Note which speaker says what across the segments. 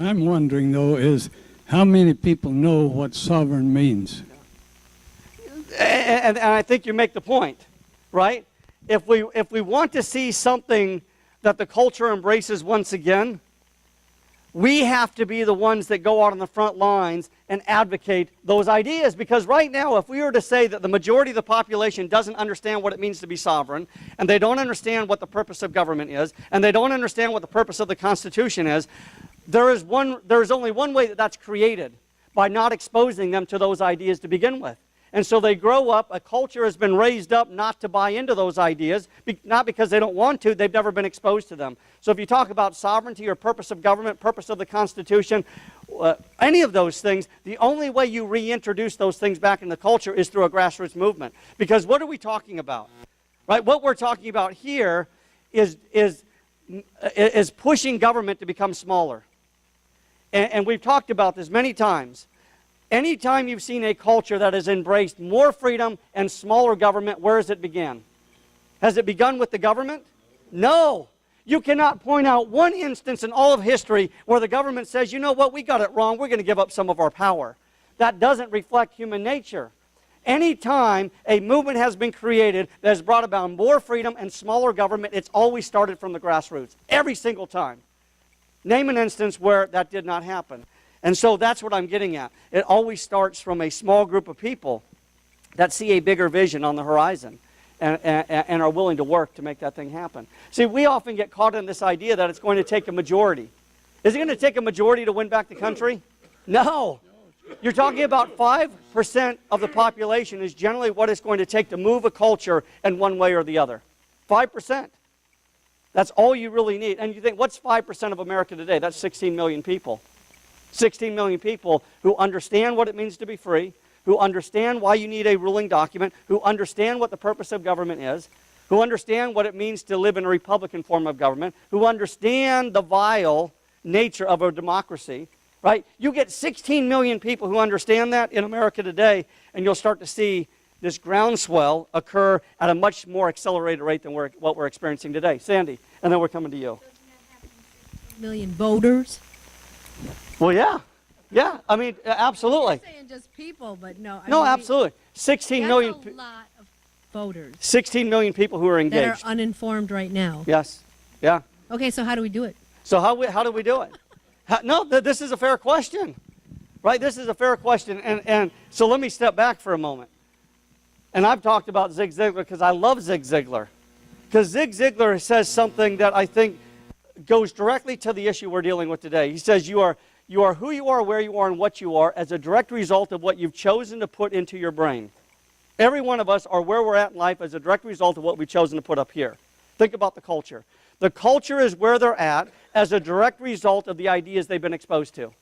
Speaker 1: I'm wondering, though, is how many people know what sovereign means?
Speaker 2: And I think you make the point, right? If we want to see something that the culture embraces once again, we have to be the ones that go out on the front lines and advocate those ideas. Because right now, if we were to say that the majority of the population doesn't understand what it means to be sovereign, and they don't understand what the purpose of government is, and they don't understand what the purpose of the Constitution is, there is only one way that that's created, by not exposing them to those ideas to begin with. And so they grow up, a culture has been raised up not to buy into those ideas, not because they don't want to, they've never been exposed to them. So if you talk about sovereignty or purpose of government, purpose of the Constitution, any of those things, the only way you reintroduce those things back in the culture is through a grassroots movement. Because what are we talking about? Right? What we're talking about here is pushing government to become smaller. And we've talked about this many times. Anytime you've seen a culture that has embraced more freedom and smaller government, where has it begun? Has it begun with the government? No. You cannot point out one instance in all of history where the government says, you know what, we got it wrong, we're going to give up some of our power. That doesn't reflect human nature. Anytime a movement has been created that has brought about more freedom and smaller government, it's always started from the grassroots. Every single time. Name an instance where that did not happen. And so that's what I'm getting at. It always starts from a small group of people that see a bigger vision on the horizon and are willing to work to make that thing happen. See, we often get caught in this idea that it's going to take a majority. Is it going to take a majority to win back the country? No. You're talking about 5% of the population is generally what it's going to take to move a culture in one way or the other. 5%. That's all you really need. And you think, what's 5% of America today? That's 16 million people. 16 million people who understand what it means to be free, who understand why you need a ruling document, who understand what the purpose of government is, who understand what it means to live in a Republican form of government, who understand the vile nature of a democracy, right? You get 16 million people who understand that in America today, and you'll start to see this groundswell occur at a much more accelerated rate than what we're experiencing today. Sandy, and then we're coming to you.
Speaker 3: Million voters?
Speaker 2: Well, yeah. Yeah, I mean, absolutely.
Speaker 3: You're saying just people, but no.
Speaker 2: No, absolutely. 16 million.
Speaker 3: That's a lot of voters.
Speaker 2: 16 million people who are engaged.
Speaker 3: That are uninformed right now.
Speaker 2: Yes. Yeah.
Speaker 3: Okay, so how do we do it?
Speaker 2: So how do we do it? This is a fair question. Right? This is a fair question. And so let me step back for a moment. And I've talked about Zig Ziglar because I love Zig Ziglar. Because Zig Ziglar says something that I think goes directly to the issue we're dealing with today. He says you are who you are, where you are, and what you are as a direct result of what you've chosen to put into your brain. Every one of us are where we're at in life as a direct result of what we've chosen to put up here. Think about the culture. The culture is where they're at as a direct result of the ideas they've been exposed to.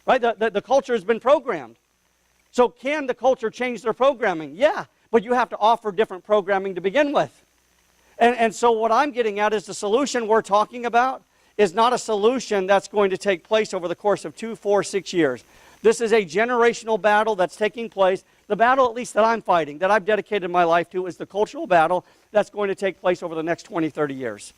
Speaker 2: Right? The culture has been programmed. So can the culture change their programming? Yeah, but you have to offer different programming to begin with. And so what I'm getting at is the solution we're talking about is not a solution that's going to take place over the course of 2, 4, 6 years. This is a generational battle that's taking place. The battle, at least that I'm fighting, that I've dedicated my life to, is the cultural battle that's going to take place over the next 20, 30 years.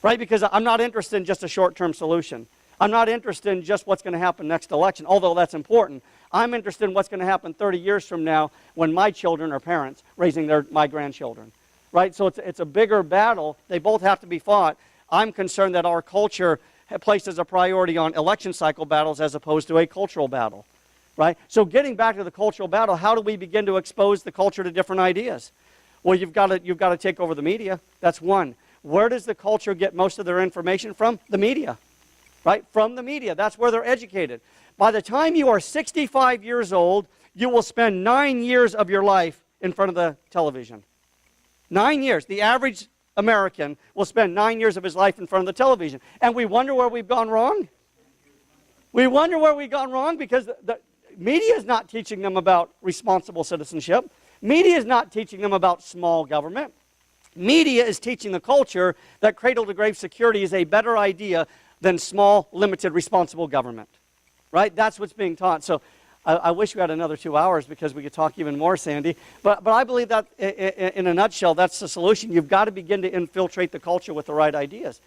Speaker 2: Right? Because I'm not interested in just a short-term solution. I'm not interested in just what's going to happen next election, although that's important. I'm interested in what's going to happen 30 years from now when my children are parents raising my grandchildren. Right? So it's a bigger battle. They both have to be fought. I'm concerned that our culture places a priority on election cycle battles as opposed to a cultural battle. Right? So getting back to the cultural battle, how do we begin to expose the culture to different ideas? Well, you've got to take over the media. That's one. Where does the culture get most of their information from? The media. Right? From the media. That's where they're educated. By the time you are 65 years old, you will spend 9 years of your life in front of the television. 9 years. The average American will spend 9 years of his life in front of the television. And we wonder where we've gone wrong. We wonder where we've gone wrong because the media is not teaching them about responsible citizenship. Media is not teaching them about small government. Media is teaching the culture that cradle-to-grave security is a better idea than small, limited, responsible government. Right? That's what's being taught. So I wish we had another 2 hours because we could talk even more, Sandy. But I believe that in a nutshell, that's the solution. You've got to begin to infiltrate the culture with the right ideas.